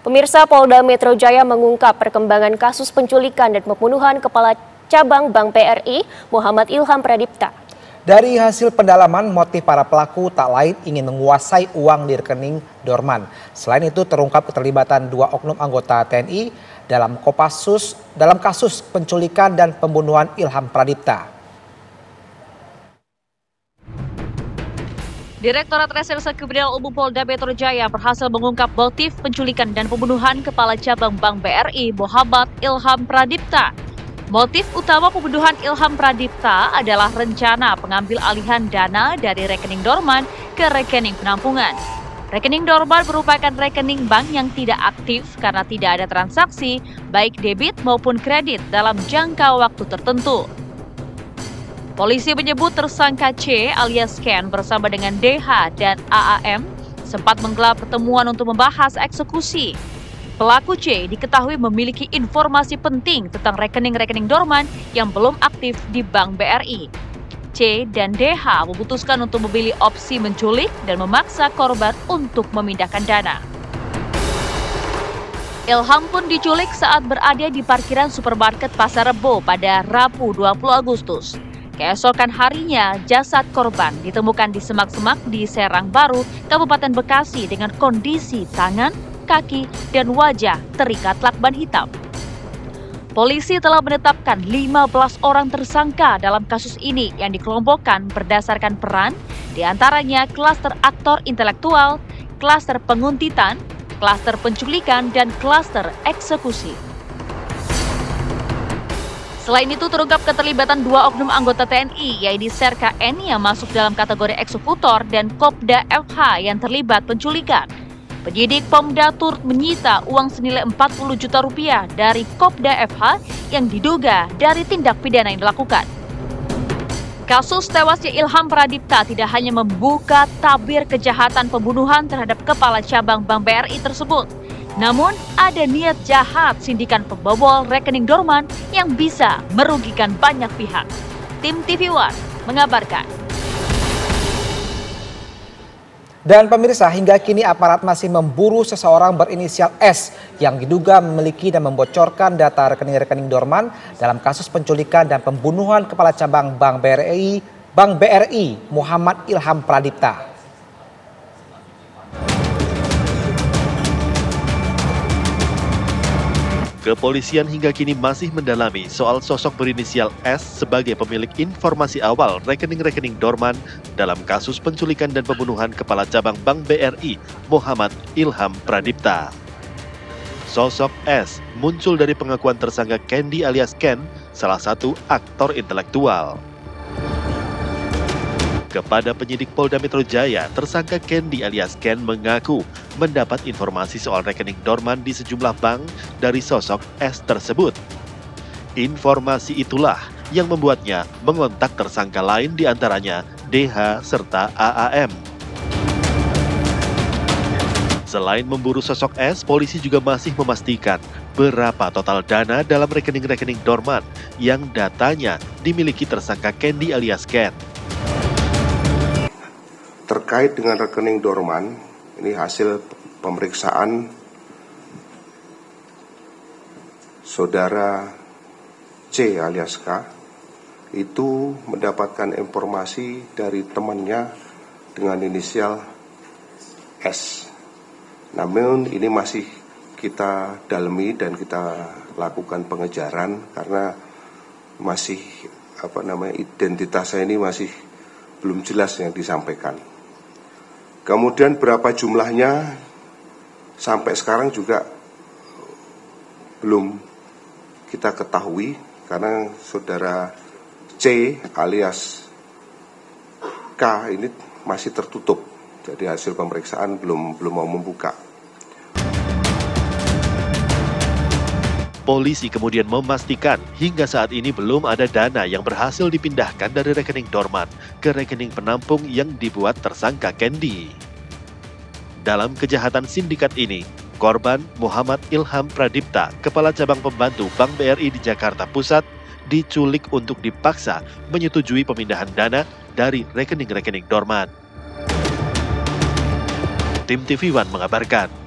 Pemirsa, Polda Metro Jaya mengungkap perkembangan kasus penculikan dan pembunuhan Kepala Cabang Bank BRI, Muhammad Ilham Pradipta. Dari hasil pendalaman, motif para pelaku tak lain ingin menguasai uang di rekening Dorman. Selain itu, terungkap keterlibatan 2 oknum anggota TNI dalam kasus penculikan dan pembunuhan Ilham Pradipta. Direktorat Reserse Kriminal Umum Polda Metro Jaya berhasil mengungkap motif penculikan dan pembunuhan Kepala Cabang Bank BRI, Muhammad Ilham Pradipta. Motif utama pembunuhan Ilham Pradipta adalah rencana pengambil alihan dana dari rekening Dorman ke rekening penampungan. Rekening Dorman merupakan rekening bank yang tidak aktif karena tidak ada transaksi, baik debit maupun kredit dalam jangka waktu tertentu. Polisi menyebut tersangka C alias Ken bersama dengan DH dan AAM sempat menggelar pertemuan untuk membahas eksekusi. Pelaku C diketahui memiliki informasi penting tentang rekening-rekening Dorman yang belum aktif di Bank BRI. C dan DH memutuskan untuk memilih opsi menculik dan memaksa korban untuk memindahkan dana. Ilham pun diculik saat berada di parkiran supermarket Pasar Rebo pada Rabu 20 Agustus. Keesokan harinya, jasad korban ditemukan di semak-semak di Serang Baru, Kabupaten Bekasi dengan kondisi tangan, kaki, dan wajah terikat lakban hitam. Polisi telah menetapkan 15 orang tersangka dalam kasus ini yang dikelompokkan berdasarkan peran, diantaranya klaster aktor intelektual, klaster penguntitan, klaster penculikan, dan klaster eksekusi. Selain itu, terungkap keterlibatan 2 oknum anggota TNI, yaitu Serka N yang masuk dalam kategori eksekutor dan Kopda FH yang terlibat penculikan. Penyidik Pomda turut menyita uang senilai 40 juta rupiah dari Kopda FH yang diduga dari tindak pidana yang dilakukan. Kasus tewasnya Ilham Pradipta tidak hanya membuka tabir kejahatan pembunuhan terhadap Kepala Cabang Bank BRI tersebut, namun ada niat jahat sindikan pembobol rekening Dorman yang bisa merugikan banyak pihak. Tim TV One mengabarkan. Dan pemirsa, hingga kini aparat masih memburu seseorang berinisial S yang diduga memiliki dan membocorkan data rekening-rekening Dorman dalam kasus penculikan dan pembunuhan Kepala Cabang Bank BRI, Muhammad Ilham Pradipta. Kepolisian hingga kini masih mendalami soal sosok berinisial S sebagai pemilik informasi awal rekening-rekening Dorman dalam kasus penculikan dan pembunuhan Kepala Cabang Bank BRI, Muhammad Ilham Pradipta. Sosok S muncul dari pengakuan tersangka Candy alias Ken, salah satu aktor intelektual. Kepada penyidik Polda Metro Jaya, tersangka Candy alias Ken mengaku mendapat informasi soal rekening Dorman di sejumlah bank dari sosok S tersebut. Informasi itulah yang membuatnya mengontak tersangka lain diantaranya DH serta AAM. Selain memburu sosok S, polisi juga masih memastikan berapa total dana dalam rekening-rekening Dorman yang datanya dimiliki tersangka Candy alias Ken. Terkait dengan rekening Dorman, ini hasil pemeriksaan saudara C alias K itu mendapatkan informasi dari temannya dengan inisial S. Namun ini masih kita dalami dan kita lakukan pengejaran karena masih identitasnya ini masih belum jelas yang disampaikan. Kemudian berapa jumlahnya sampai sekarang juga belum kita ketahui karena saudara C alias K ini masih tertutup. Jadi hasil pemeriksaan belum mau membuka. Polisi kemudian memastikan hingga saat ini belum ada dana yang berhasil dipindahkan dari rekening Dorman ke rekening penampung yang dibuat tersangka Candy. Dalam kejahatan sindikat ini, korban Muhammad Ilham Pradipta, Kepala Cabang Pembantu Bank BRI di Jakarta Pusat, diculik untuk dipaksa menyetujui pemindahan dana dari rekening-rekening Dorman. Tim TV One mengabarkan.